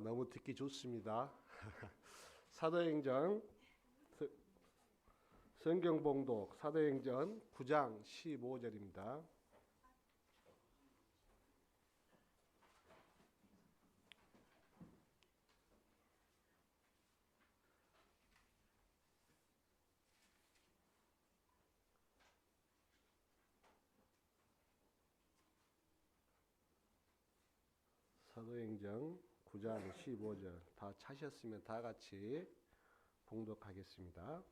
너무 듣기 좋습니다. 사도행전 성경 봉독 사도행전 9장 15절입니다. 사도행전 9장 15절 다 차셨으면 다 같이 봉독하겠습니다.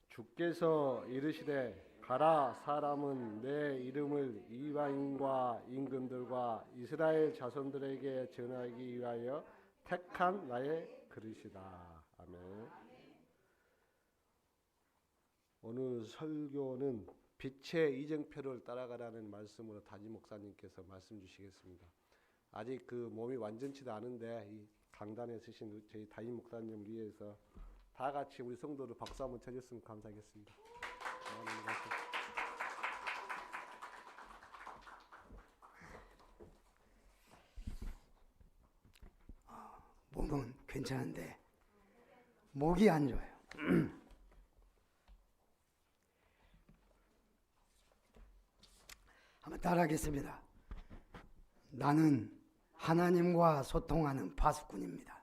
주께서 이르시되 가라, 사람은 내 이름을 이방인과 임금들과 이스라엘 자손들에게 전하기 위하여 택한 나의 그릇이다. 아멘. 오늘 설교는 빛의 이정표를 따라가라는 말씀으로 다지 목사님께서 말씀 주시겠습니다. 아직 그 몸이 완전치도 않은데 이 강단에 서신 저희 다임 목사님 위해서 다 같이 우리 성도를 박수 한번 쳐줬으면 감사하겠습니다. 몸은 괜찮은데 목이 안 좋아요. 한번 따라하겠습니다. 나는 하나님과 소통하는 파수꾼입니다.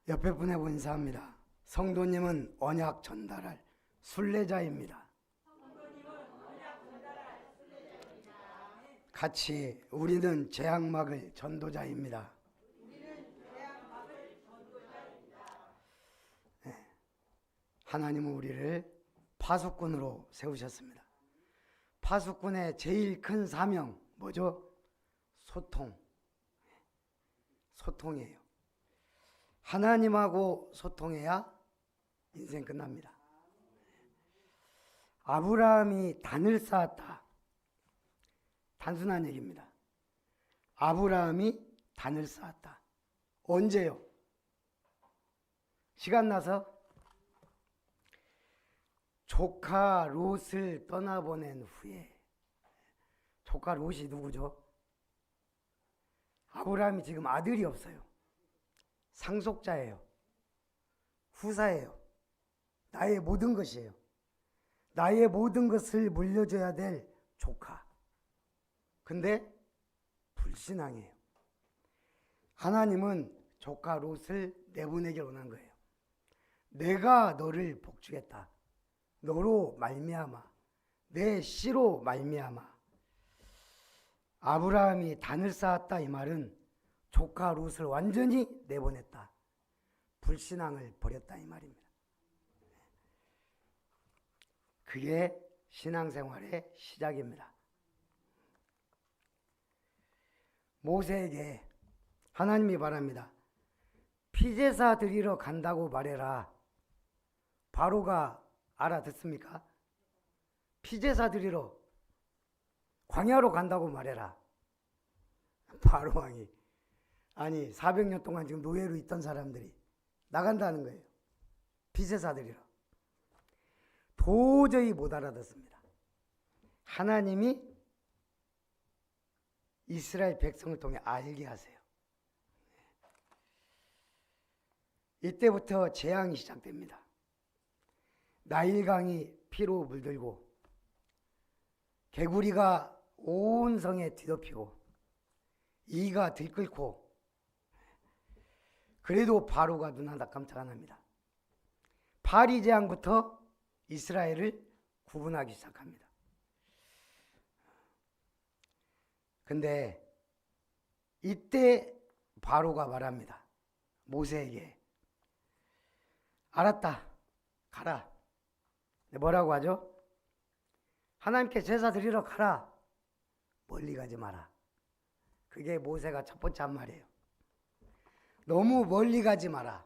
옆에 분하고 인사합니다. 성도님은 언약 전달할 순례자입니다. 같이 우리는 재앙 막을 전도자입니다. 네. 하나님은 우리를 파수꾼으로 세우셨습니다. 파수꾼의 제일 큰 사명 뭐죠? 소통이에요. 하나님하고 소통해야 인생 끝납니다. 아브라함이 단을 쌓았다. 단순한 얘기입니다. 아브라함이 단을 쌓았다. 언제요? 시간 나서 조카 롯을 떠나보낸 후에. 조카 롯이 누구죠? 아브라함이 지금 아들이 없어요. 상속자예요. 후사예요. 나의 모든 것이에요. 나의 모든 것을 물려줘야 될 조카. 근데 불신앙이에요. 하나님은 조카 롯을 내보내기를 원한 거예요. 내가 너를 복주겠다. 너로 말미암아, 내 씨로 말미암아. 아브라함이 단을 쌓았다 이 말은 조카 롯을 완전히 내보냈다. 불신앙을 버렸다 이 말입니다. 그게 신앙생활의 시작입니다. 모세에게 하나님이 바랍니다. 피제사 드리러 간다고 말해라. 바로가 알아듣습니까? 피제사 드리러 광야로 간다고 말해라. 바로 왕이 아니 400년 동안 지금 노예로 있던 사람들이 나간다는 거예요. 피제사 드리러. 도저히 못 알아듣습니다. 하나님이 이스라엘 백성을 통해 알게 하세요. 이때부터 재앙이 시작됩니다. 나일강이 피로 물들고 개구리가 온 성에 뒤덮이고 이가 들끓고 그래도 바로가 눈 하나 깜짝 안 합니다. 파리 재앙부터 이스라엘을 구분하기 시작합니다. 근데 이때 바로가 말합니다. 모세에게 알았다. 가라. 뭐라고 하죠? 하나님께 제사 드리러 가라. 멀리 가지 마라. 그게 모세가 첫 번째 한 말이에요. 너무 멀리 가지 마라.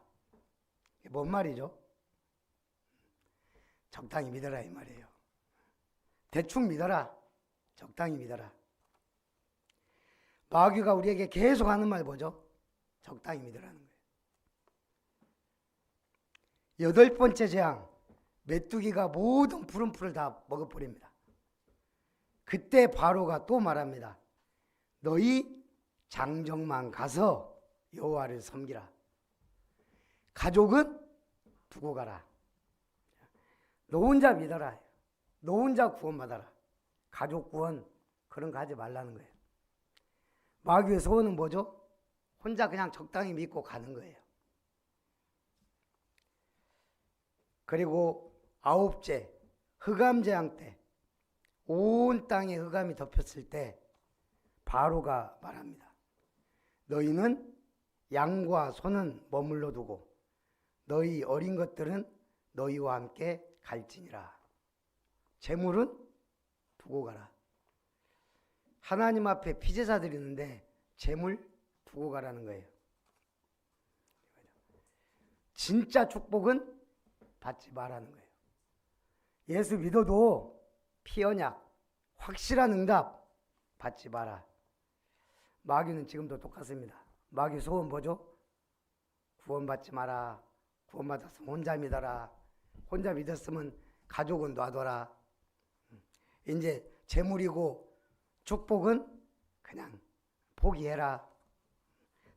이게 뭔 말이죠? 적당히 믿어라 이 말이에요. 대충 믿어라. 적당히 믿어라. 마귀가 우리에게 계속 하는 말 뭐죠? 적당히 믿으라는 거예요. 8번째 재앙, 메뚜기가 모든 푸른 풀을 다 먹어버립니다. 그때 바로가 또 말합니다. 너희 장정만 가서 여호와를 섬기라. 가족은 두고 가라. 너 혼자 믿어라. 너 혼자 구원받아라. 가족 구원 그런 거 하지 말라는 거예요. 마귀의 소원은 뭐죠? 혼자 그냥 적당히 믿고 가는 거예요. 그리고 아홉째, 흑암재앙 때, 온 땅에 흑암이 덮였을 때 바로가 말합니다. 너희는 양과 소는 머물러 두고 너희 어린 것들은 너희와 함께 갈지니라. 재물은 두고 가라. 하나님 앞에 피제사 드리는데 재물 두고 가라는 거예요. 진짜 축복은 받지 말라는 거예요. 예수 믿어도 피언약, 확실한 응답 받지 마라. 마귀는 지금도 똑같습니다. 마귀 소원 뭐죠? 구원받지 마라. 구원받았으면 혼자 믿어라. 혼자 믿었으면 가족은 놔둬라. 이제 재물이고 축복은 그냥 포기해라.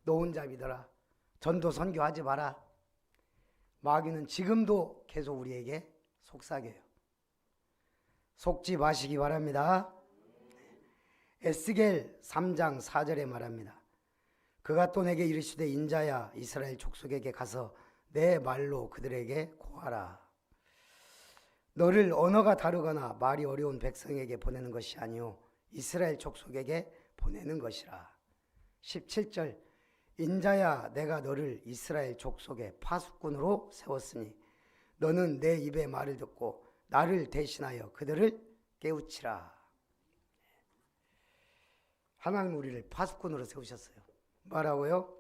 너 혼자 믿어라. 전도 선교하지 마라. 마귀는 지금도 계속 우리에게 속삭여요. 속지 마시기 바랍니다. 에스겔 3장 4절에 말합니다. 그가 또 내게 이르시되 인자야 이스라엘 족속에게 가서 내 말로 그들에게 고하라. 너를 언어가 다르거나 말이 어려운 백성에게 보내는 것이 아니요 이스라엘 족속에게 보내는 것이라. 17절 인자야 내가 너를 이스라엘 족속의 파수꾼으로 세웠으니 너는 내 입의 말을 듣고 나를 대신하여 그들을 깨우치라. 하나님 우리를 파수꾼으로 세우셨어요. 뭐라고요?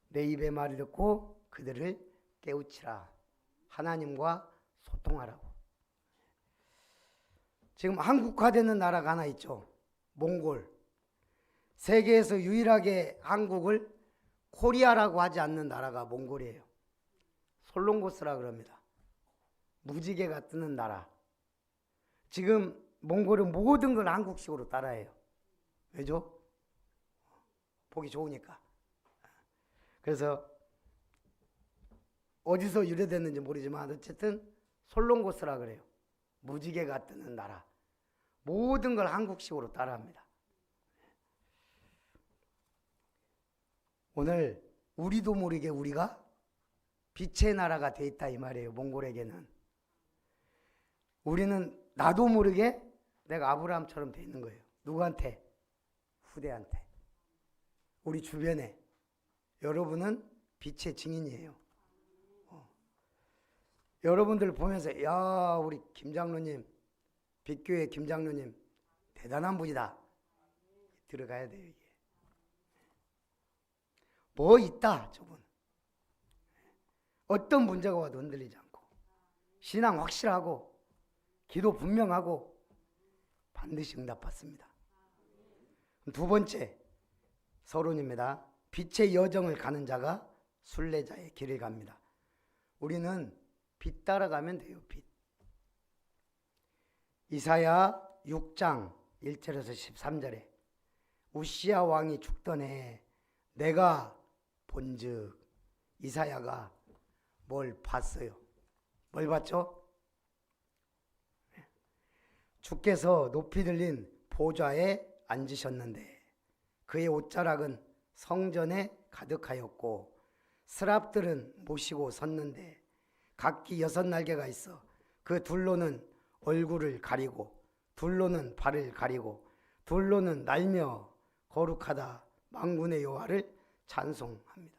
내 입의 말을 듣고 그들을 깨우치라. 하나님과 소통하라고. 지금 한국화되는 나라가 하나 있죠. 몽골. 세계에서 유일하게 한국을 코리아라고 하지 않는 나라가 몽골이에요. 솔롱고스라 그럽니다. 무지개가 뜨는 나라. 지금 몽골은 모든 걸 한국식으로 따라해요. 왜죠? 보기 좋으니까. 그래서 어디서 유래됐는지 모르지만 어쨌든 솔롱고스라 그래요. 무지개가 뜨는 나라. 모든 걸 한국식으로 따라합니다. 오늘 우리도 모르게 우리가 빛의 나라가 돼 있다 이 말이에요. 몽골에게는. 우리는 나도 모르게 내가 아브라함처럼 돼 있는 거예요. 누구한테? 후대한테. 우리 주변에. 여러분은 빛의 증인이에요. 여러분들 보면서 야 우리 김장로님, 빛교회 김장로님 대단한 분이다. 들어가야 돼요. 이게. 뭐 있다 저분. 어떤 문제가 와도 흔들리지 않고 신앙 확실하고 기도 분명하고 반드시 응답받습니다. 두 번째 서론입니다. 빛의 여정을 가는 자가 순례자의 길을 갑니다. 우리는 빛 따라가면 돼요. 빛. 이사야 6장 1절에서 13절에 우시야 왕이 죽던 해에 내가 본즉 이사야가 뭘 봤어요? 뭘 봤죠? 주께서 높이 들린 보좌에 앉으셨는데 그의 옷자락은 성전에 가득하였고 스랍들은 모시고 섰는데 각기 6날개가 있어 그 둘로는 얼굴을 가리고 둘로는 발을 가리고 둘로는 날며 거룩하다 만군의 여호와를 찬송합니다.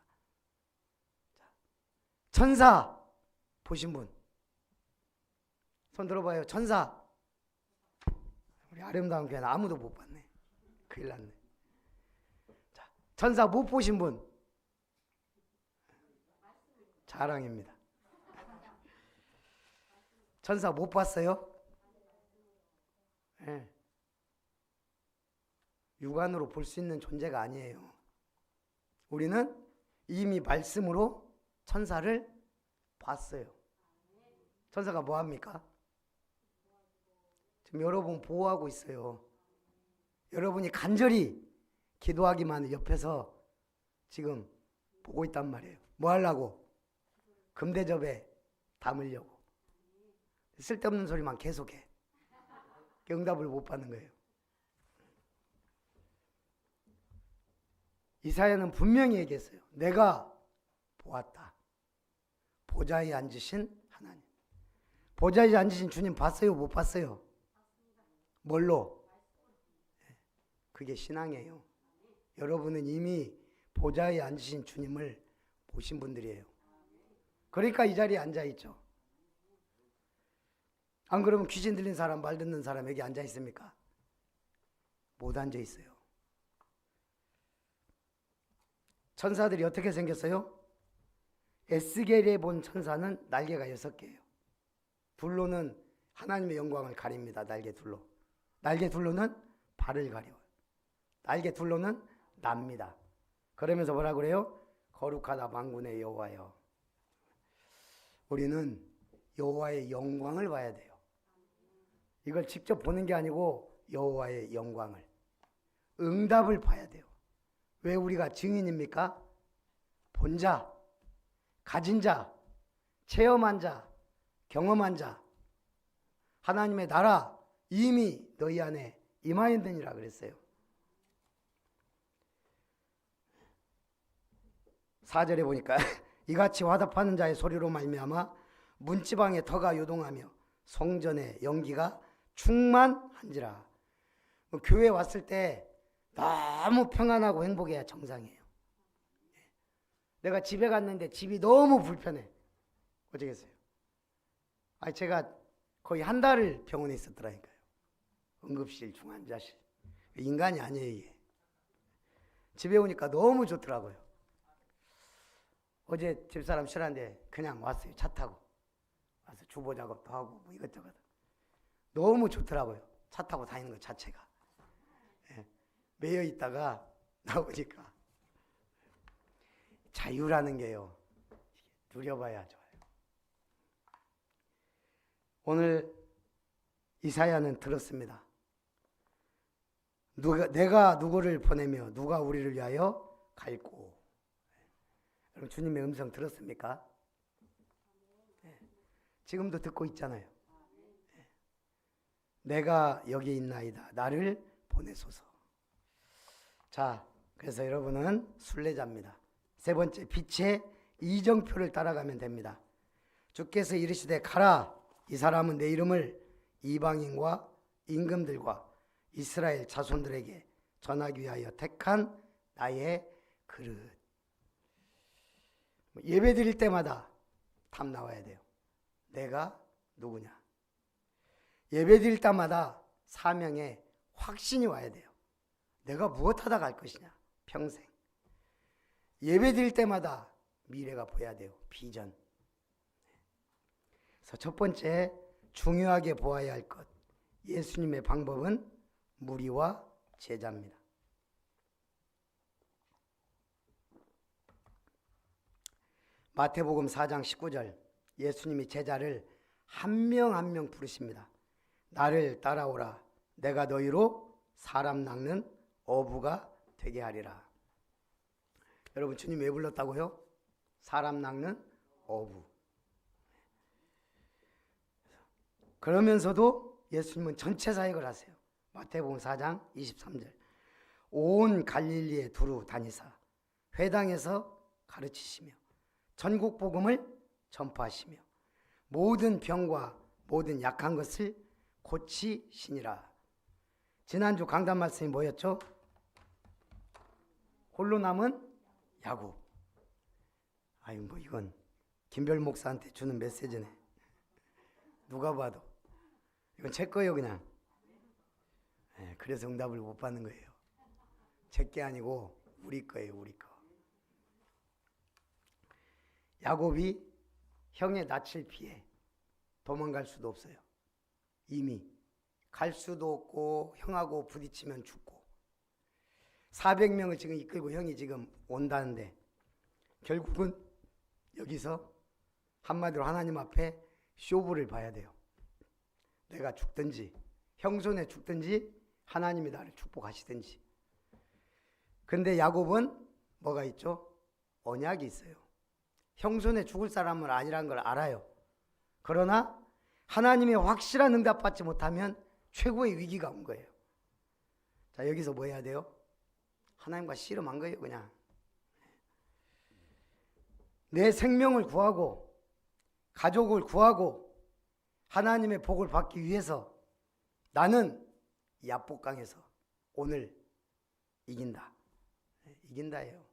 천사 보신 분? 손 들어봐요. 천사. 우리 아름다운 교회는 아무도 못 봤네. 큰일 났네. 자, 천사 못 보신 분? 자랑입니다. 천사 못 봤어요? 네. 육안으로 볼 수 있는 존재가 아니에요. 우리는 이미 말씀으로 천사를 봤어요. 천사가 뭐 합니까? 지금 여러분 보호하고 있어요. 여러분이 간절히 기도하기만 옆에서 지금 보고 있단 말이에요. 뭐 하려고? 금대접에 담으려고. 쓸데없는 소리만 계속해. 응답을 못 받는 거예요. 이사야는 분명히 얘기했어요. 내가 보았다. 보좌에 앉으신 하나님. 보좌에 앉으신 주님 봤어요? 못 봤어요? 뭘로? 그게 신앙이에요. 여러분은 이미 보좌에 앉으신 주님을 보신 분들이에요. 그러니까 이 자리에 앉아있죠. 안 그러면 귀신 들린 사람, 말 듣는 사람 여기 앉아있습니까? 못 앉아있어요. 천사들이 어떻게 생겼어요? 에스겔에 본 천사는 날개가 6개예요. 둘로는 하나님의 영광을 가립니다. 날개 둘로. 날개 둘로는 발을 가려워요. 날개 둘로는 납니다. 그러면서 뭐라 그래요? 거룩하다 만군의 여호와여. 우리는 여호와의 영광을 봐야 돼요. 이걸 직접 보는 게 아니고 여호와의 영광을, 응답을 봐야 돼요. 왜 우리가 증인입니까? 본 자, 가진 자, 체험한 자, 경험한 자, 하나님의 나라 이미 너희 안에 임하였느니라 그랬어요. 4절에 보니까 이같이 화답하는 자의 소리로 말미암아 문지방의 터가 요동하며 성전의 연기가 충만한지라. 교회 왔을 때 너무 평안하고 행복해야 정상이에요. 내가 집에 갔는데 집이 너무 불편해. 어쩌겠어요? 아니 제가 거의 한 달을 병원에 있었더라니까요. 응급실, 중환자실. 인간이 아니에요 이게. 집에 오니까 너무 좋더라고요. 어제 집사람 싫어하는데 그냥 왔어요. 차 타고 와서 주보 작업도 하고 뭐 이것저것. 너무 좋더라고요. 차 타고 다니는 것 자체가. 예. 매여 있다가 나오니까 자유라는 게요. 누려봐야 좋아요. 오늘 이사야는 들었습니다. 내가 누구를 보내며 누가 우리를 위하여 갈고. 여러분 주님의 음성 들었습니까? 네. 지금도 듣고 있잖아요. 네. 내가 여기 있나이다. 나를 보내소서. 자, 그래서 여러분은 순례자입니다. 세 번째, 빛의 이정표를 따라가면 됩니다. 주께서 이르시되 가라. 이 사람은 내 이름을 이방인과 임금들과 이스라엘 자손들에게 전하기 위하여 택한 나의 그릇. 예배 드릴 때마다 답 나와야 돼요. 내가 누구냐. 예배 드릴 때마다 사명에 확신이 와야 돼요. 내가 무엇하다 갈 것이냐. 평생. 예배 드릴 때마다 미래가 보여야 돼요. 비전. 그래서 첫 번째 중요하게 보아야 할 것. 예수님의 방법은 무리와 제자입니다. 마태복음 4장 19절 예수님이 제자를 한 명 한 명 부르십니다. 나를 따라오라. 내가 너희로 사람 낚는 어부가 되게 하리라. 여러분 주님 왜 불렀다고요? 사람 낚는 어부. 그러면서도 예수님은 전체 사역을 하세요. 마태복음 4장 23절 온 갈릴리에 두루 다니사 회당에서 가르치시며 전국 복음을 전파하시며 모든 병과 모든 약한 것을 고치시니라. 지난주 강단 말씀이 뭐였죠? 홀로 남은 야곱. 아유 뭐 이건 김별 목사한테 주는 메시지네. 누가 봐도 이건 제 거예요 그냥. 네, 그래서 응답을 못 받는 거예요. 제 게 아니고 우리 거예요. 우리 거. 야곱이 형의 낯을 피해 도망갈 수도 없어요. 이미 갈 수도 없고 형하고 부딪히면 죽고 400명을 지금 이끌고 형이 지금 온다는데 결국은 여기서 한마디로 하나님 앞에 쇼부를 봐야 돼요. 내가 죽든지 형 손에 죽든지 하나님이 나를 축복하시든지. 근데 야곱은 뭐가 있죠? 언약이 있어요. 형손에 죽을 사람은 아니란 걸 알아요. 그러나 하나님의 확실한 응답 받지 못하면 최고의 위기가 온 거예요. 자, 여기서 뭐 해야 돼요? 하나님과 씨름한 거예요. 그냥 내 생명을 구하고 가족을 구하고 하나님의 복을 받기 위해서 나는 이 압복강에서 오늘 이긴다. 이긴다예요.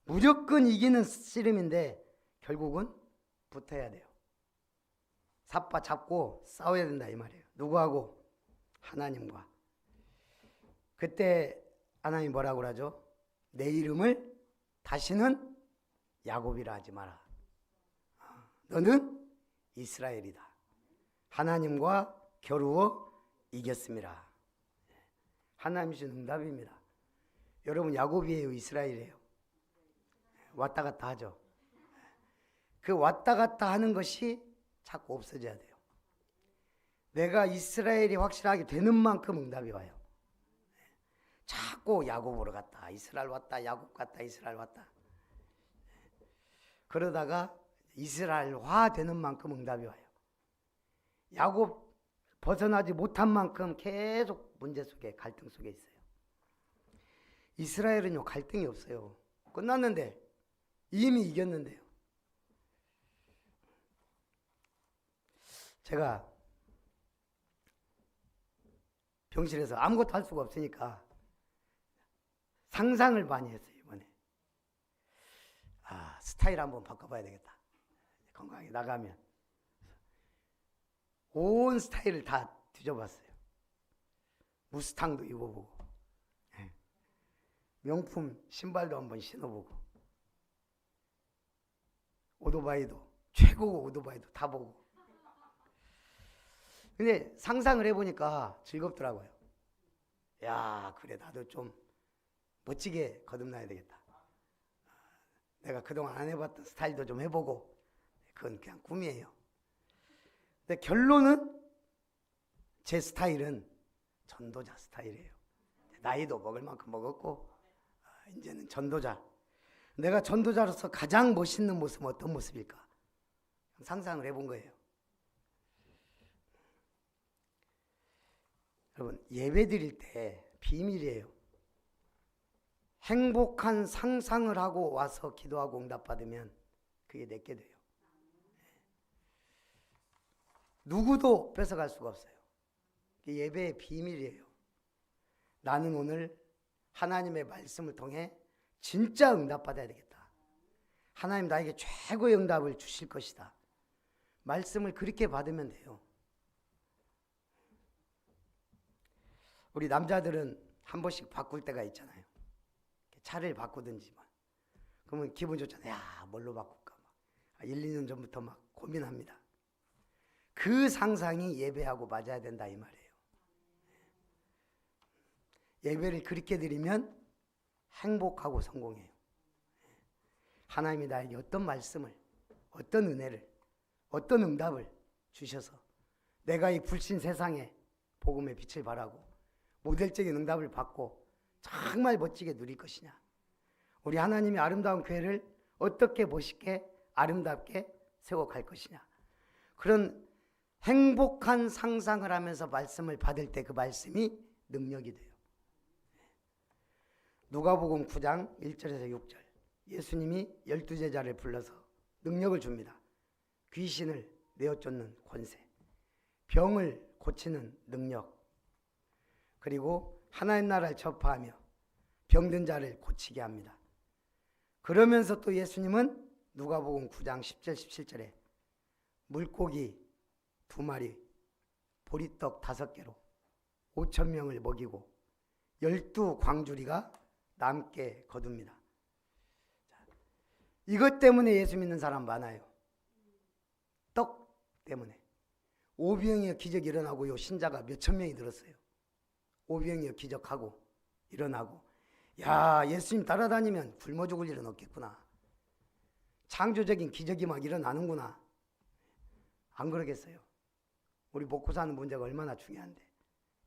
무조건 이기는 씨름인데 결국은 붙어야 돼요. 삿바 잡고 싸워야 된다 이 말이에요. 누구하고? 하나님과. 그때 하나님 뭐라고 하죠? 내 이름을 다시는 야곱이라 하지 마라. 너는 이스라엘이다. 하나님과 겨루어 이겼습니다. 하나님 주신 응답입니다. 여러분 야곱이에요, 이스라엘이에요? 왔다 갔다 하죠. 그 왔다 갔다 하는 것이 자꾸 없어져야 돼요. 내가 이스라엘이 확실하게 되는 만큼 응답이 와요. 자꾸 야곱으로 갔다 이스라엘 왔다 야곱 갔다 이스라엘 왔다. 그러다가 이스라엘화 되는 만큼 응답이 와요. 야곱 벗어나지 못한 만큼 계속 문제 속에 갈등 속에 있어요. 이스라엘은요 갈등이 없어요. 끝났는데 이미 이겼는데요. 제가 병실에서 아무것도 할 수가 없으니까 상상을 많이 했어요. 이번에 스타일 한번 바꿔봐야 되겠다. 건강하게 나가면 온 스타일을 다 뒤져봤어요. 무스탕도 입어보고 명품 신발도 한번 신어보고 오토바이도 최고 오토바이도 다 보고. 근데 상상을 해보니까 즐겁더라고요. 야, 그래 나도 좀 멋지게 거듭나야 되겠다. 내가 그동안 안 해봤던 스타일도 좀 해보고. 그건 그냥 꿈이에요. 근데 결론은 제 스타일은 전도자 스타일이에요. 나이도 먹을 만큼 먹었고 이제는 전도자. 내가 전도자로서 가장 멋있는 모습은 어떤 모습일까? 상상을 해본 거예요. 여러분 예배 드릴 때 비밀이에요. 행복한 상상을 하고 와서 기도하고 응답받으면 그게 내게 돼요. 누구도 뺏어갈 수가 없어요. 예배의 비밀이에요. 나는 오늘 하나님의 말씀을 통해 진짜 응답받아야 되겠다. 하나님 나에게 최고의 응답을 주실 것이다. 말씀을 그렇게 받으면 돼요. 우리 남자들은 한 번씩 바꿀 때가 있잖아요. 차를 바꾸든지 막. 그러면 기분 좋잖아요. 야, 뭘로 바꿀까? 막 1, 2년 전부터 막 고민합니다. 그 상상이 예배하고 맞아야 된다 이 말이에요. 예배를 그렇게 드리면 행복하고 성공해요. 하나님이 나에게 어떤 말씀을, 어떤 은혜를, 어떤 응답을 주셔서 내가 이 불신 세상에 복음의 빛을 발하고 모델적인 응답을 받고 정말 멋지게 누릴 것이냐. 우리 하나님의 아름다운 교회를 어떻게 멋있게 아름답게 세워갈 것이냐. 그런 행복한 상상을 하면서 말씀을 받을 때 그 말씀이 능력이 돼요. 누가복음 9장 1절에서 6절 예수님이 12제자를 불러서 능력을 줍니다. 귀신을 내어쫓는 권세, 병을 고치는 능력, 그리고 하나님 나라를 전파하며 병든 자를 고치게 합니다. 그러면서 또 예수님은 누가복음 9장 10절 17절에 물고기 2마리 보리떡 5개로 5,000명을 먹이고 12광주리가 남게 거둡니다. 이것 때문에 예수 믿는 사람 많아요. 떡 때문에. 오병이어 기적이 일어나고요. 신자가 몇천 명이 들었어요. 오병이어 기적하고 일어나고. 야, 예수님 따라다니면 굶어 죽을 일은 없겠구나. 창조적인 기적이 막 일어나는구나. 안 그러겠어요? 우리 먹고 사는 문제가 얼마나 중요한데.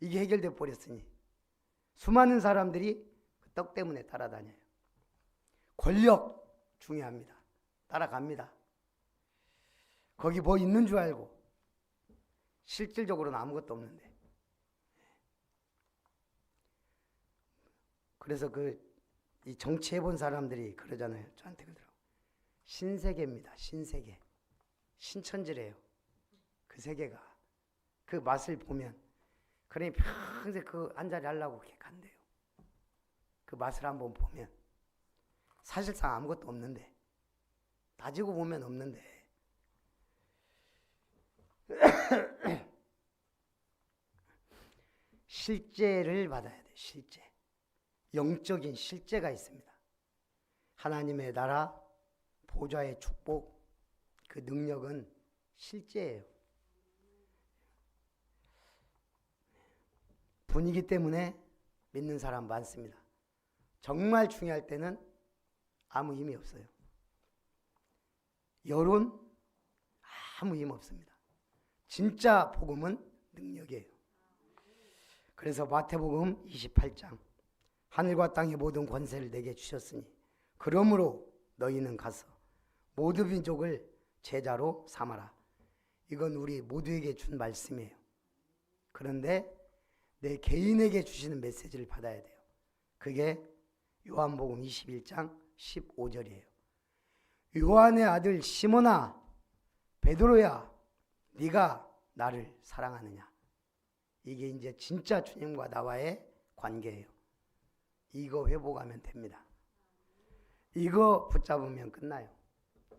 이게 해결돼 버렸으니 수많은 사람들이 떡 때문에 따라다녀요. 권력 중요합니다. 따라갑니다. 거기 뭐 있는 줄 알고 실질적으로는 아무것도 없는데. 그래서 이 정치해본 사람들이 그러잖아요. 저한테 그러더라고요. 신세계입니다. 신세계. 신천지래요. 그 세계가. 그 맛을 보면 그러니 평생 그 한 자리 하려고 그렇게 간대요. 그 맛을 한번 보면 사실상 아무것도 없는데, 따지고 보면 없는데 실제를 받아야 돼요. 실제. 영적인 실제가 있습니다. 하나님의 나라, 보좌의 축복, 그 능력은 실제예요. 분위기 때문에 믿는 사람 많습니다. 정말 중요할 때는 아무 힘이 없어요. 여론 아무 힘 없습니다. 진짜 복음은 능력이에요. 그래서 마태복음 28장 하늘과 땅의 모든 권세를 내게 주셨으니 그러므로 너희는 가서 모든 민족을 제자로 삼아라. 이건 우리 모두에게 준 말씀이에요. 그런데 내 개인에게 주시는 메시지를 받아야 돼요. 그게 요한복음 21장 15절이에요. 요한의 아들 시몬아, 베드로야, 네가 나를 사랑하느냐? 이게 이제 진짜 주님과 나와의 관계예요. 이거 회복하면 됩니다. 이거 붙잡으면 끝나요.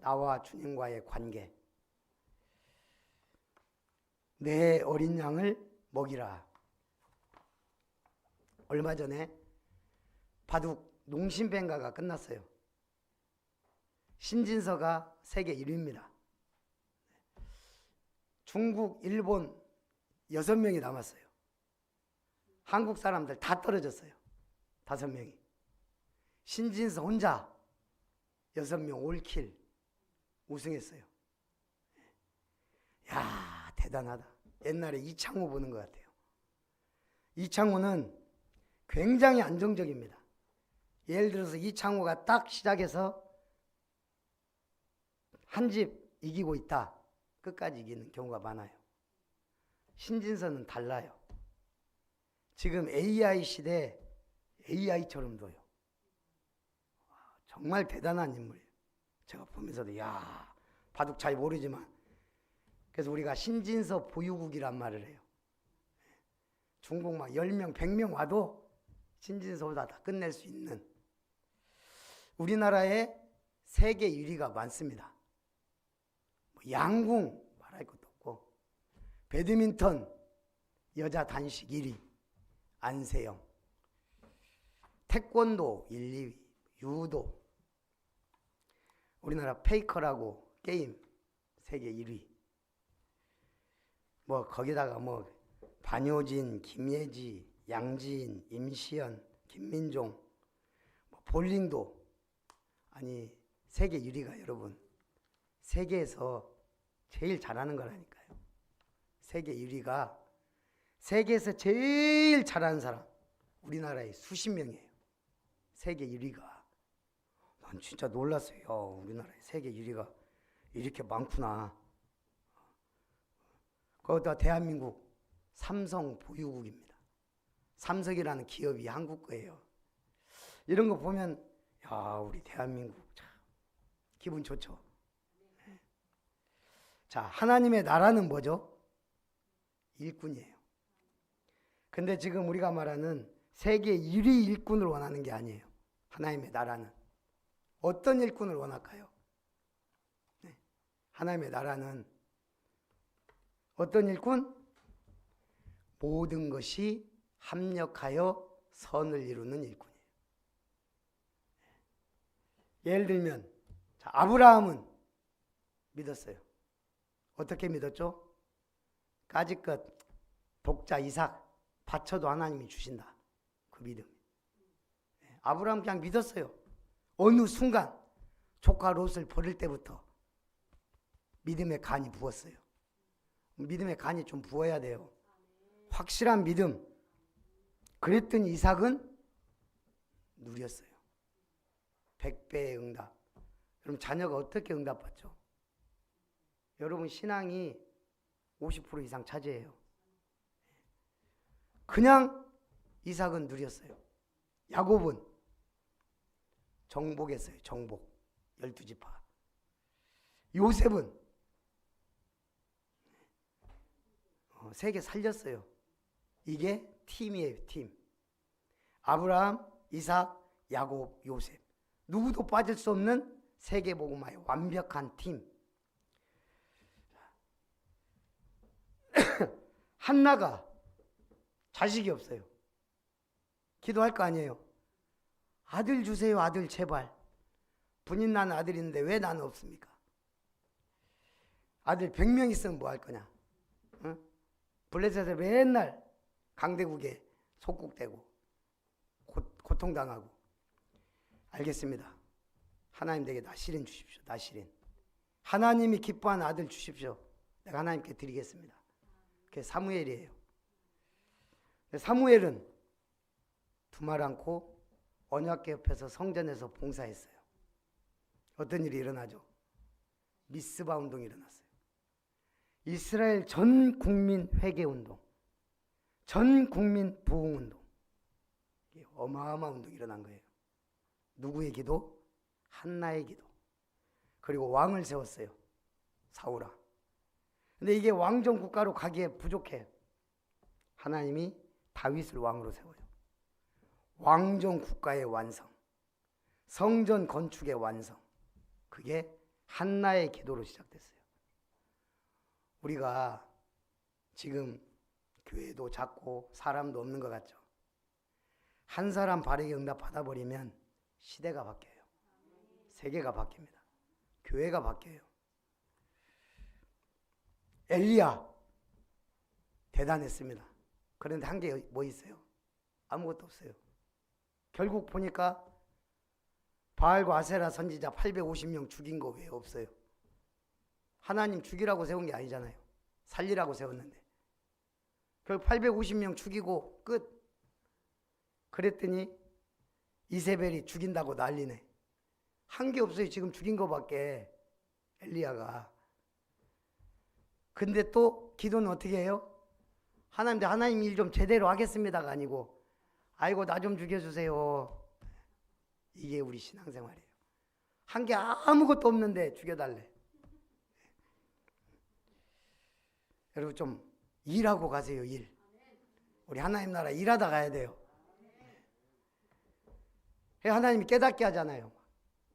나와 주님과의 관계. 내 어린 양을 먹이라. 얼마 전에 바둑 농심뱅가가 끝났어요. 신진서가 세계 1위입니다. 중국, 일본 6명이 남았어요. 한국 사람들 다 떨어졌어요. 5명이. 신진서 혼자 6명 올킬 우승했어요. 야, 대단하다. 옛날에 이창호 보는 것 같아요. 이창호는 굉장히 안정적입니다. 예를 들어서 이창호가 딱 시작해서 한 집 이기고 있다. 끝까지 이기는 경우가 많아요. 신진서는 달라요. 지금 AI 시대에 AI처럼 둬요. 정말 대단한 인물이에요. 제가 보면서도 야, 바둑 잘 모르지만 그래서 우리가 신진서 보유국이란 말을 해요. 중국 막 10명, 100명 와도 신진서보다 다 끝낼 수 있는. 우리나라에 세계 1위가 많습니다. 양궁 말할 것도 없고, 배드민턴 여자 단식 1위 안세영, 태권도 1, 2위, 유도, 우리나라 페이커라고 게임 세계 1위. 뭐 거기다가 뭐 반효진, 김예지, 양지인, 임시연, 김민종, 뭐 볼링도, 아니 세계 1위가 여러분 세계에서 제일 잘하는 거라니까요. 세계 1위가 세계에서 제일 잘하는 사람 우리나라에 수십 명이에요. 세계 1위가. 난 진짜 놀랐어요. 우리나라에 세계 1위가 이렇게 많구나. 거기다 대한민국 삼성 보유국입니다. 삼성이라는 기업이 한국 거예요. 이런 거 보면 야, 우리 대한민국 참 기분 좋죠. 자, 하나님의 나라는 뭐죠? 일꾼이에요. 근데 지금 우리가 말하는 세계 1위 일꾼을 원하는 게 아니에요. 하나님의 나라는 어떤 일꾼을 원할까요? 네. 하나님의 나라는 어떤 일꾼? 모든 것이 합력하여 선을 이루는 일꾼이에요. 예를 들면 자, 아브라함은 믿었어요. 어떻게 믿었죠? 까짓것 독자 이삭 바쳐도 하나님이 주신다. 그 믿음. 아브라함 그냥 믿었어요. 어느 순간 조카 롯을 버릴 때부터 믿음의 간이 부었어요. 믿음의 간이 좀 부어야 돼요. 확실한 믿음. 그랬더니 이삭은 누렸어요. 100배의 응답. 그럼 자녀가 어떻게 응답받죠? 여러분 신앙이 50% 이상 차지해요. 그냥 이삭은 누렸어요. 야곱은 정복했어요. 정복. 12지파. 요셉은 세계 살렸어요. 이게 팀이에요. 팀. 아브라함, 이삭, 야곱, 요셉. 누구도 빠질 수 없는 세계복음화의 완벽한 팀. 한나가 자식이 없어요. 기도할 거 아니에요. 아들 주세요. 아들 제발. 분인 난 아들인데 왜 나는 없습니까? 아들 100명 있으면 뭐 할 거냐? 응? 블레셋에 맨날 강대국에 속국되고 고통당하고. 알겠습니다. 하나님 댁에 나시린 주십시오. 나시린. 하나님이 기뻐하는 아들 주십시오. 내가 하나님께 드리겠습니다. 그게 사무엘이에요. 사무엘은 두말 않고 언약궤 옆에서 성전에서 봉사했어요. 어떤 일이 일어나죠? 미스바 운동이 일어났어요. 이스라엘 전 국민 회개 운동, 전 국민 부흥 운동. 어마어마한 운동이 일어난 거예요. 누구의 기도? 한나의 기도. 그리고 왕을 세웠어요. 사울아. 근데 이게 왕정 국가로 가기에 부족해. 하나님이 다윗을 왕으로 세워요. 왕정 국가의 완성, 성전 건축의 완성. 그게 한나의 기도로 시작됐어요. 우리가 지금 교회도 작고 사람도 없는 것 같죠? 한 사람 바르게 응답 받아버리면 시대가 바뀌어요. 세계가 바뀝니다. 교회가 바뀌어요. 엘리야 대단했습니다. 그런데 한 게 뭐 있어요? 아무것도 없어요. 결국 보니까 바알과 아세라 선지자 850명 죽인 거 왜 없어요? 하나님 죽이라고 세운 게 아니잖아요. 살리라고 세웠는데. 결국 850명 죽이고 끝. 그랬더니 이세벨이 죽인다고 난리네. 한 게 없어요. 지금 죽인 거밖에. 엘리야가. 근데 또 기도는 어떻게 해요? 하나님 일 좀 제대로 하겠습니다가 아니고 아이고 나 좀 죽여주세요. 이게 우리 신앙생활이에요. 한 게 아무것도 없는데 죽여달래. 여러분 좀 일하고 가세요. 일. 우리 하나님 나라 일하다 가야 돼요. 하나님이 깨닫게 하잖아요.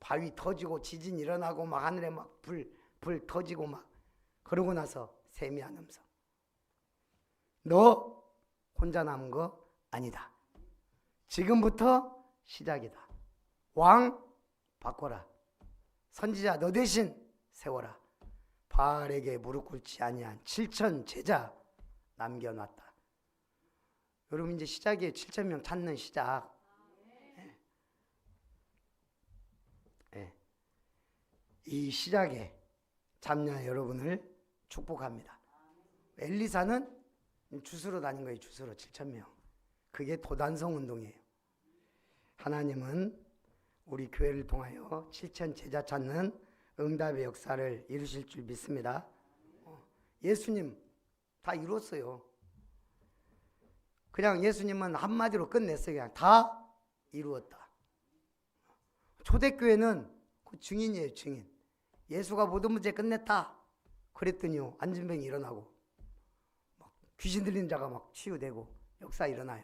바위 터지고 지진 일어나고 막 하늘에 막 불 터지고 막. 그러고 나서 세미한 음성. 너 혼자 남은 거 아니다. 지금부터 시작이다. 왕 바꿔라. 선지자 너 대신 세워라. 바알에게 무릎 꿇지 아니한 7천 제자 남겨놨다. 여러분 이제 시작이에요. 7,000명 찾는 시작. 이 시작에 참여한 여러분을 축복합니다. 엘리사는 주스로 다닌 거예요. 주스로 7,000명. 그게 도단성 운동이에요. 하나님은 우리 교회를 통하여 7천 제자 찾는 응답의 역사를 이루실 줄 믿습니다. 예수님 다 이뤘어요. 그냥 예수님은 한마디로 끝냈어요. 그냥 다 이루었다. 초대교회는 그 증인이에요. 증인. 예수가 모든 문제 끝냈다. 그랬더니요. 안진병이 일어나고 막 귀신 들리는 자가 막 치유되고 역사 일어나요.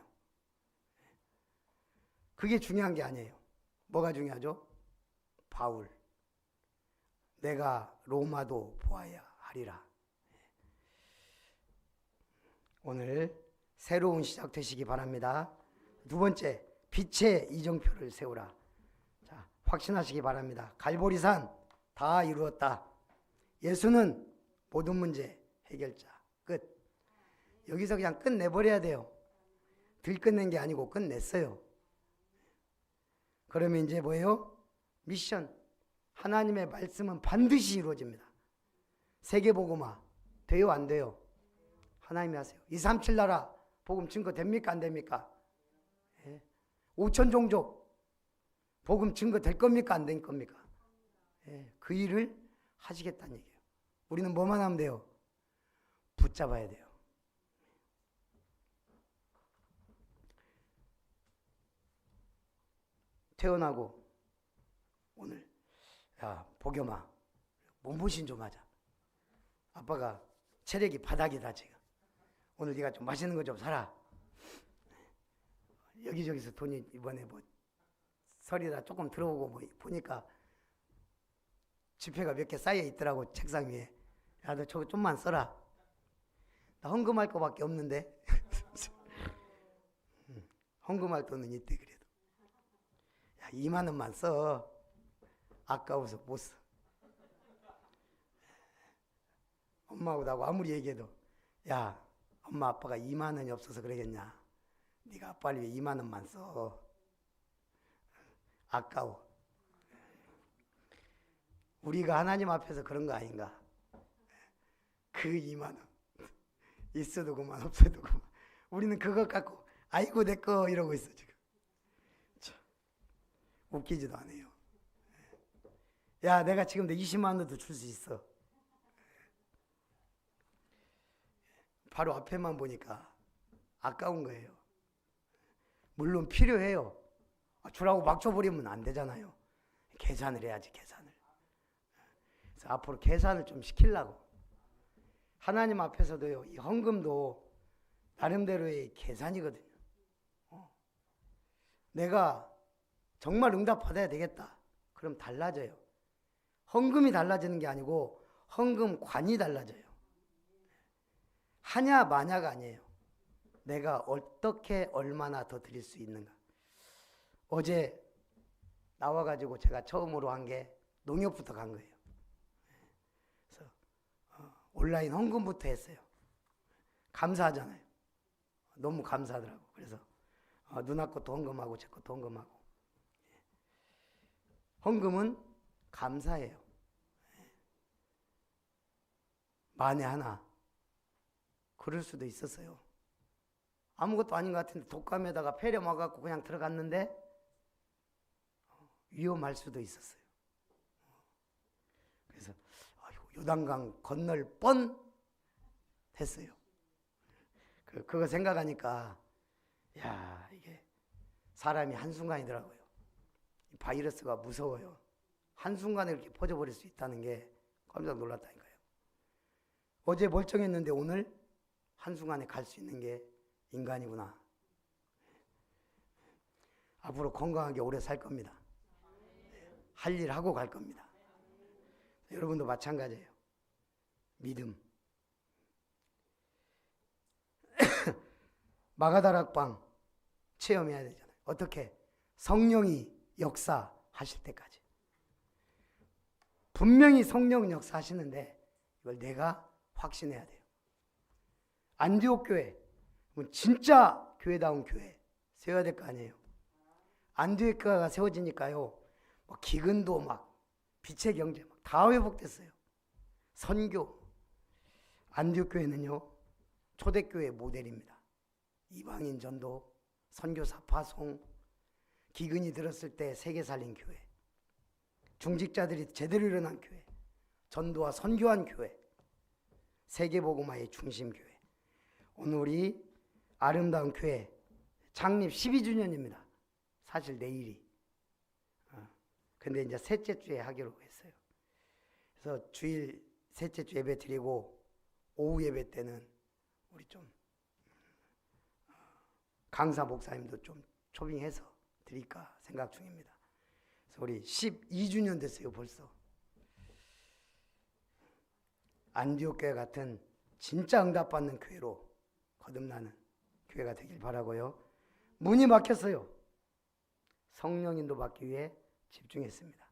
그게 중요한 게 아니에요. 뭐가 중요하죠? 바울. 내가 로마도 보아야 하리라. 오늘 새로운 시작 되시기 바랍니다. 두 번째, 빛의 이정표를 세우라. 자, 확신하시기 바랍니다. 갈보리산 다 이루었다. 예수는 모든 문제 해결자. 끝. 여기서 그냥 끝내버려야 돼요. 들 끝낸 게 아니고 끝냈어요. 그러면 이제 뭐예요? 미션. 하나님의 말씀은 반드시 이루어집니다. 세계복음화 돼요 안 돼요? 하나님이 하세요. 237 나라 복음 증거 됩니까 안 됩니까? 5천 종족 복음 증거 될 겁니까? 안 될 겁니까? 예, 그 일을 하시겠다는 얘기예요. 우리는 뭐만 하면 돼요? 붙잡아야 돼요. 퇴원하고 오늘 야 복염아 몸보신 좀 하자. 아빠가 체력이 바닥이다 지금. 오늘 네가 좀 맛있는 거 좀 사라. 여기저기서 돈이 이번에 뭐 설이다 조금 들어오고 뭐 보니까 지폐가 몇 개 쌓여 있더라고 책상 위에. 야 너 저거 좀만 써라. 나 헌금할 거밖에 없는데. 헌금할 돈은 있대 그래도. 야 2만 원만 써. 아까워서 못 써. 엄마하고 나하고 아무리 얘기해도 야 엄마 아빠가 2만 원이 없어서 그러겠냐. 네가 아빠를 위해 2만 원만 써. 아까워. 우리가 하나님 앞에서 그런 거 아닌가. 그 2만 원 있어도 그만 없어도 그만. 우리는 그것 갖고 아이고 내 거 이러고 있어 지금. 참, 웃기지도 않아요. 야 내가 지금 내 20만 원도 줄 수 있어. 바로 앞에만 보니까 아까운 거예요. 물론 필요해요. 주라고 막 줘버리면 안 되잖아요. 계산을 해야지 계산을. 그래서 앞으로 계산을 좀 시키려고. 하나님 앞에서도요. 이 헌금도 나름대로의 계산이거든요. 내가 정말 응답 받아야 되겠다. 그럼 달라져요. 헌금이 달라지는 게 아니고 헌금관이 달라져요. 하냐 마냐가 아니에요. 내가 어떻게 얼마나 더 드릴 수 있는가. 어제 나와가지고 제가 처음으로 한 게 농협부터 간 거예요. 그래서 온라인 헌금부터 했어요. 감사하잖아요. 너무 감사하더라고. 그래서 누나 것도 헌금하고 제 것도 헌금하고. 헌금은 감사해요. 만에 하나 그럴 수도 있었어요. 아무것도 아닌 것 같은데 독감에다가 폐렴 와갖고 그냥 들어갔는데 위험할 수도 있었어요. 그래서 요단강 건널 뻔 했어요. 그거 생각하니까 야 이게 사람이 한순간이더라고요. 이 바이러스가 무서워요. 한순간에 이렇게 퍼져버릴 수 있다는 게 깜짝 놀랐다니까요. 어제 멀쩡했는데 오늘 한순간에 갈 수 있는 게 인간이구나. 앞으로 건강하게 오래 살 겁니다. 할 일 하고 갈 겁니다. 여러분도 마찬가지예요. 믿음. 마가다락방 체험해야 되잖아요. 어떻게? 성령이 역사하실 때까지. 분명히 성령은 역사하시는데 이걸 내가 확신해야 돼요. 안디옥 교회, 진짜 교회다운 교회 세워야 될 거 아니에요. 안디옥 교회가 세워지니까요, 뭐 기근도 막 빛의 경제 막 다 회복됐어요. 선교. 안디옥 교회는요 초대교회 모델입니다. 이방인 전도, 선교사 파송, 기근이 들었을 때 세계 살린 교회, 중직자들이 제대로 일어난 교회, 전도와 선교한 교회, 세계복음화의 중심 교회. 오늘 우리 아름다운 교회 창립 12주년입니다. 사실 내일이. 근데 이제 셋째 주에 하기로 했어요. 그래서 주일 셋째 주 예배 드리고 오후 예배 때는 우리 좀 강사 목사님도 좀 초빙해서 드릴까 생각 중입니다. 그래서 우리 12주년 됐어요 벌써. 안디옥 교회 같은 진짜 응답받는 교회로 거듭나는 교회가 되길 바라고요. 문이 막혔어요. 성령인도 받기 위해 집중했습니다.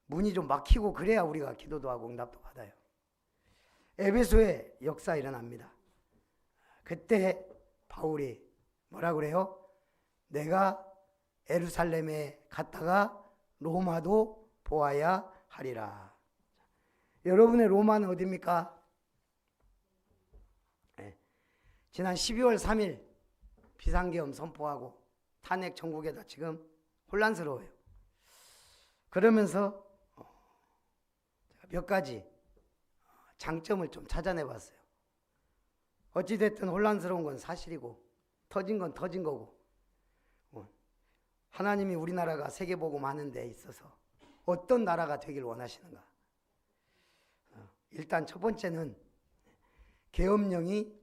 문이 좀 막히고 그래야 우리가 기도도 하고 응답도 받아요. 에베소에 역사 일어납니다. 그때 바울이 뭐라 그래요? 내가 예루살렘에 갔다가 로마도 보아야 하리라. 여러분의 로마는 어디입니까? 지난 12월 3일 비상계엄 선포하고 탄핵 정국에다 지금 혼란스러워요. 그러면서 제가 몇 가지 장점을 좀 찾아내 봤어요. 어찌됐든 혼란스러운 건 사실이고 터진 건 터진 거고 하나님이 우리나라가 세계복음 하는 데 있어서 어떤 나라가 되길 원하시는가. 일단 첫 번째는 계엄령이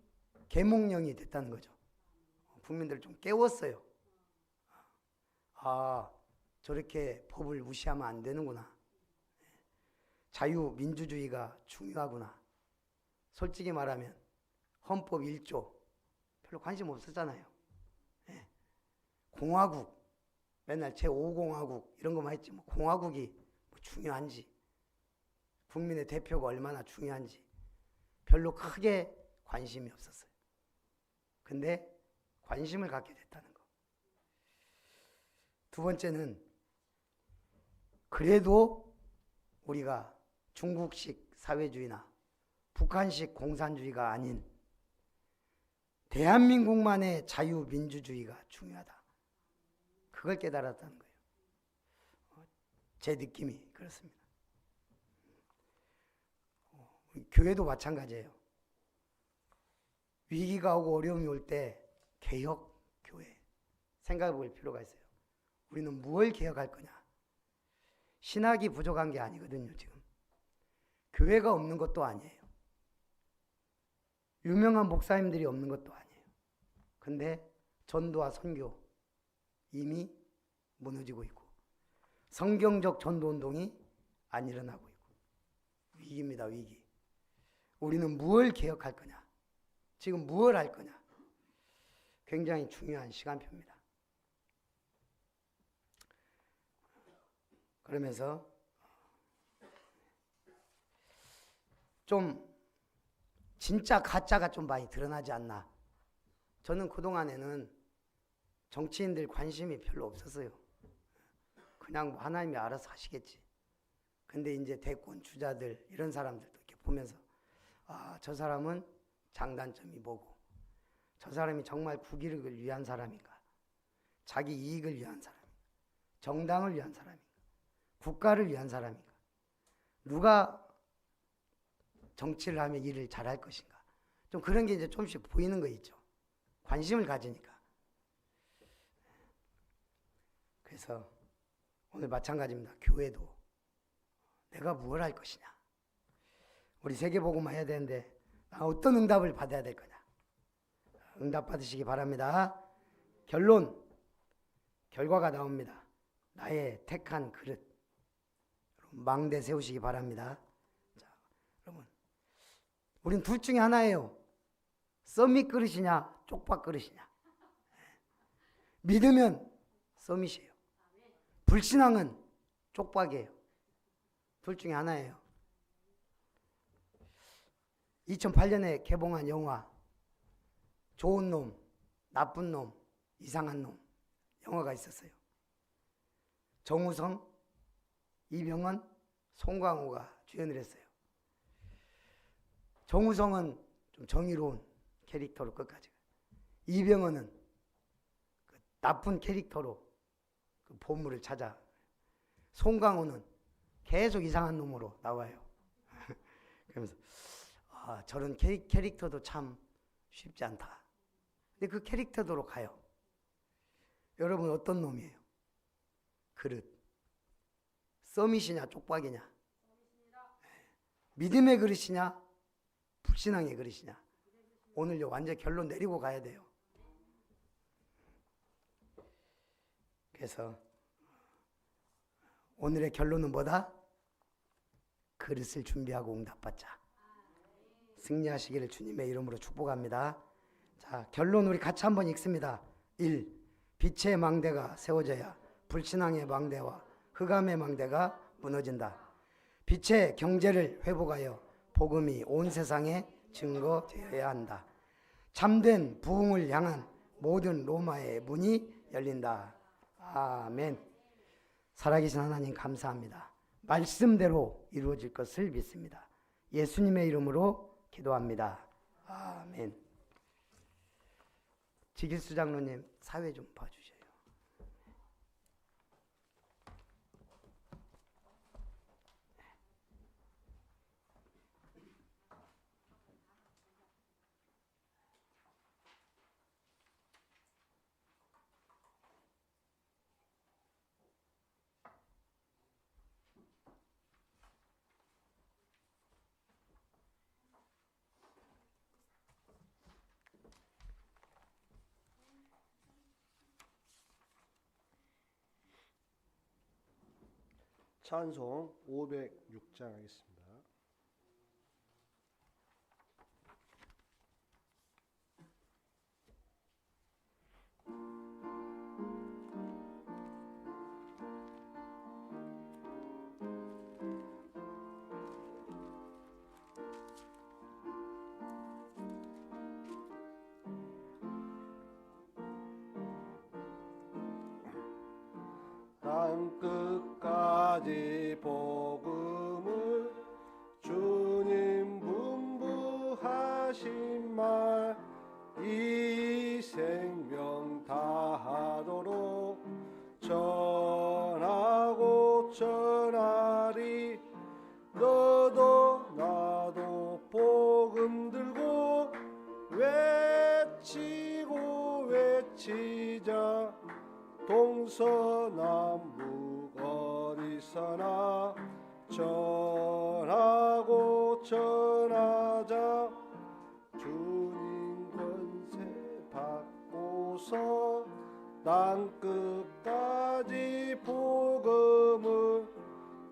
계몽령이 됐다는 거죠. 국민들 좀 깨웠어요. 아, 저렇게 법을 무시하면 안 되는구나. 자유민주주의가 중요하구나. 솔직히 말하면 헌법 1조 별로 관심 없었잖아요. 공화국, 맨날 제5공화국 이런 거만 했지 뭐 공화국이 뭐 중요한지, 국민의 대표가 얼마나 중요한지 별로 크게 관심이 없었어요. 근데 관심을 갖게 됐다는 거. 두 번째는 그래도 우리가 중국식 사회주의나 북한식 공산주의가 아닌 대한민국만의 자유민주주의가 중요하다. 그걸 깨달았다는 거예요. 제 느낌이 그렇습니다. 교회도 마찬가지예요. 위기가 오고 어려움이 올 때 개혁 교회 생각해 볼 필요가 있어요. 우리는 무엇을 개혁할 거냐? 신학이 부족한 게 아니거든요. 지금 교회가 없는 것도 아니에요. 유명한 목사님들이 없는 것도 아니에요. 근데 전도와 선교 이미 무너지고 있고 성경적 전도운동이 안 일어나고 있고 위기입니다. 위기. 우리는 무엇을 개혁할 거냐? 지금 무엇을 할 거냐? 굉장히 중요한 시간표입니다. 그러면서 좀 진짜 가짜가 좀 많이 드러나지 않나. 저는 그동안에는 정치인들 관심이 별로 없었어요. 그냥 뭐 하나님이 알아서 하시겠지. 근데 이제 대권 주자들 이런 사람들도 이렇게 보면서 아, 저 사람은 장단점이 뭐고 저 사람이 정말 국익을 위한 사람인가, 자기 이익을 위한 사람인가, 정당을 위한 사람인가, 국가를 위한 사람인가, 누가 정치를 하면 일을 잘할 것인가, 좀 그런 게 이제 조금씩 보이는 거 있죠. 관심을 가지니까. 그래서 오늘 마찬가지입니다. 교회도 내가 무엇을 할 것이냐. 우리 세계복음 해야 되는데 어떤 응답을 받아야 될 거냐. 응답 받으시기 바랍니다. 결과가 나옵니다. 나의 택한 그릇. 망대 세우시기 바랍니다. 자, 여러분, 우린 둘 중에 하나예요. 서밋 그릇이냐, 쪽박 그릇이냐. 믿으면 서밋이에요. 불신앙은 쪽박이에요. 둘 중에 하나예요. 2008년에 개봉한 영화 좋은 놈, 나쁜 놈, 이상한 놈 영화가 있었어요. 정우성, 이병헌, 송강호가 주연을 했어요. 정우성은 좀 정의로운 캐릭터로 끝까지, 이병헌은 그 나쁜 캐릭터로 그 보물을 찾아, 송강호는 계속 이상한 놈으로 나와요. 그러면서 아, 저런 캐릭터도 참 쉽지 않다. 근데 그 캐릭터대로 가요. 여러분 어떤 놈이에요? 그릇. 서밋이냐 쪽박이냐? 믿음의 그릇이냐 불신앙의 그릇이냐? 오늘 완전 결론 내리고 가야 돼요. 그래서 오늘의 결론은 뭐다? 그릇을 준비하고 응답받자. 승리하시기를 주님의 이름으로 축복합니다. 자, 결론 우리 같이 한번 읽습니다. 1. 빛의 망대가 세워져야 불신앙의 망대와 흑암의 망대가 무너진다. 빛의 경제를 회복하여 복음이 온 세상에 증거되어야 한다. 참된 부흥을 향한 모든 로마의 문이 열린다. 아멘. 살아계신 하나님 감사합니다. 말씀대로 이루어질 것을 믿습니다. 예수님의 이름으로 기도합니다. 아멘. 지길수 장로님 사회 좀 봐주세요. 찬송 506장 하겠습니다. 땅 끝까지 복음을 주님 분부하신 말 이 생명 다하도록 전하고 전하리. 너도 나도 복음 들고 외치고 외치자. 동서남북 어디서나 전하고 전하자. 주님 권세 받고서 땅 끝까지 복음을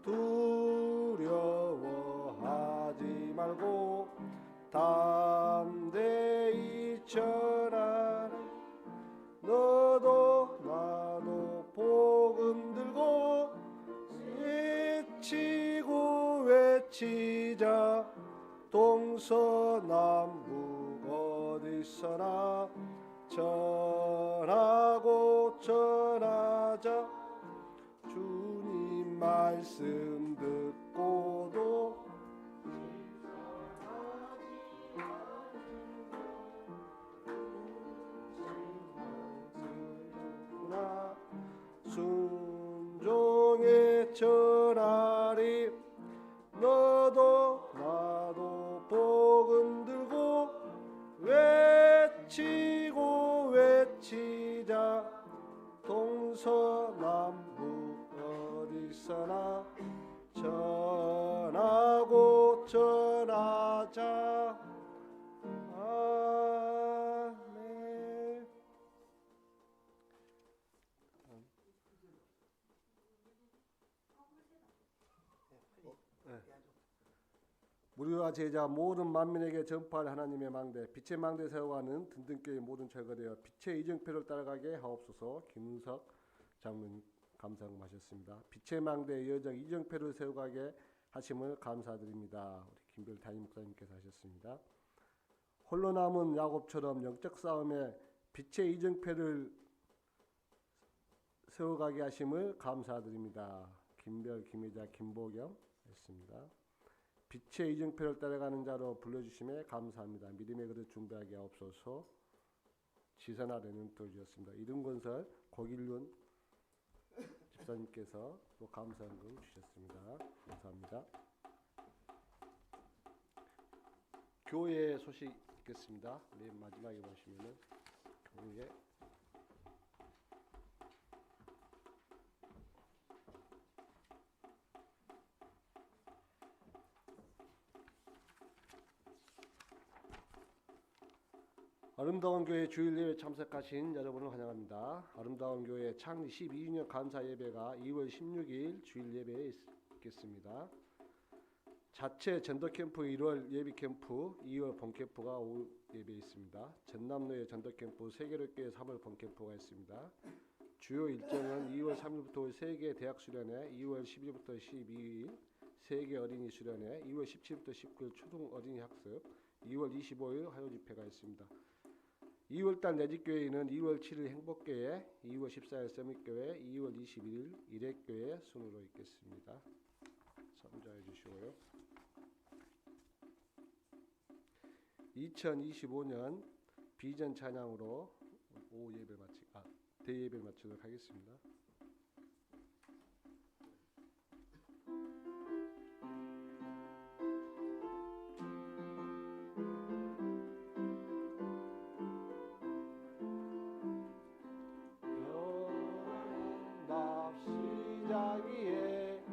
두려워하지 말고 담대히 전하라. 너도 나도 복음 들고 외치고 외치자. 동서남북 어디서나 전하고 전하자. 주님 말씀 듣고도 순종에 전하리. 너도 나도 복음 들고 외치고 외치자. 동서남북 어디서나 전하고 전하자. 아멘. 무리와 제자 모든 만민에게 전파할 하나님의 망대 빛의 망대 세워가는 든든교회 모든 철거 되어 빛의 이정표를 따라가게 하옵소서. 김은석 장로님 감사하셨습니다. 빛의 망대 여정 이정표를 세워가게 하심을 감사드립니다. 우리 김별 담임 목사님께서 하셨습니다. 홀로 남은 야곱처럼 영적 싸움에 빛의 이정표를 세워가게 하심을 감사드립니다. 김별, 김혜자, 김보경 했습니다. 빛의 이정표를 따라가는 자로 불러주심에 감사합니다. 믿음의 그릇 준비하게 하옵소서. 지선하려는 도주였습니다. 이름건설 고길륜 집사님께서 또 감사한금 주셨습니다. 감사합니다. 교회 소식 있겠습니다. 맨 마지막에 보시면은 교회 아름다운 교회 주일 예배 참석하신 여러분을 환영합니다. 아름다운 교회 창립 12주년 감사 예배가 2월 16일 주일 예배에 있겠습니다. 자체 전도 캠프 1월 예비 캠프, 2월 본 캠프가 오후 예배에 있습니다. 전남로에 전도 캠프 세계로교회 3월 본 캠프가 있습니다. 주요 일정은 2월 3일부터 세계 대학 수련회, 2월 10일부터 12일 세계 어린이 수련회, 2월 17일부터 19일 초등 어린이 학습, 2월 25일 화요 집회가 있습니다. 2월달 내집교회는 2월 7일 행복교회, 2월 14일 서밋교회, 2월 21일 일회교회 순으로 있겠습니다. 참조해 주시고요. 2025년 비전 찬양으로 오후 예배 대예배를 마치도록 하겠습니다. 시작위에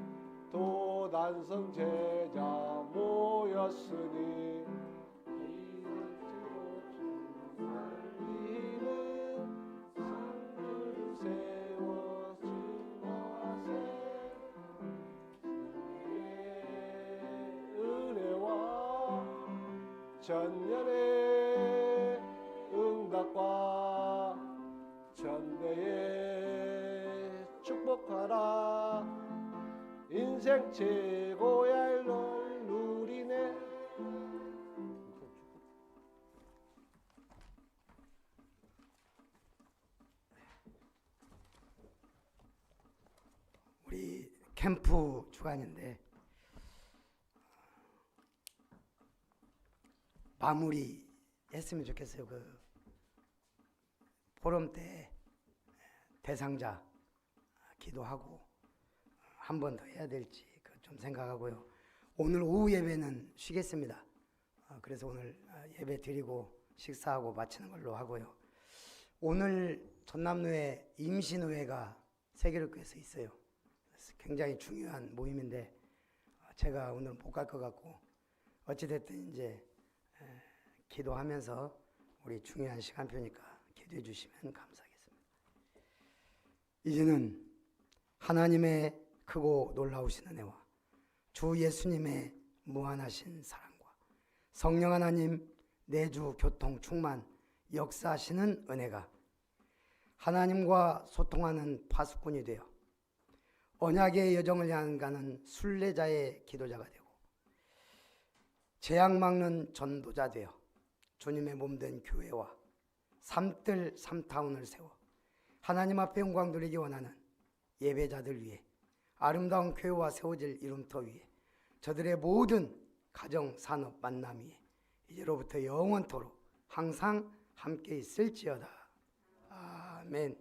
도단성 제자 모였으니 천년의 응답과 천대의 축복하라. 인생 최고의 널 누리네. 우리 캠프 주간인데 마무리 했으면 좋겠어요. 그 포럼 때 대상자 기도하고 한 번 더 해야 될지 좀 생각하고요. 오늘 오후 예배는 쉬겠습니다. 그래서 오늘 예배 드리고 식사하고 마치는 걸로 하고요. 오늘 전남로에 임신의회가 세계로교에서 있어요. 그래서 굉장히 중요한 모임인데 제가 오늘 못 갈 것 같고 어찌됐든 이제 기도하면서 우리 중요한 시간표니까 기도해 주시면 감사하겠습니다. 이제는 하나님의 크고 놀라우신 은혜와 주 예수님의 무한하신 사랑과 성령 하나님 내주 교통 충만 역사하시는 은혜가 하나님과 소통하는 파수꾼이 되어 언약의 여정을 향해 가는 순례자의 기도자가 되고 재앙 막는 전도자 되어 주님의 몸된 교회와 삼뜰 삼타운을 세워 하나님 앞에 영광 돌리기 원하는 예배자들 위해 아름다운 교회와 세워질 이름터 위에 저들의 모든 가정, 산업, 만남 위에 이제로부터 영원토록 항상 함께 있을지어다. 아멘.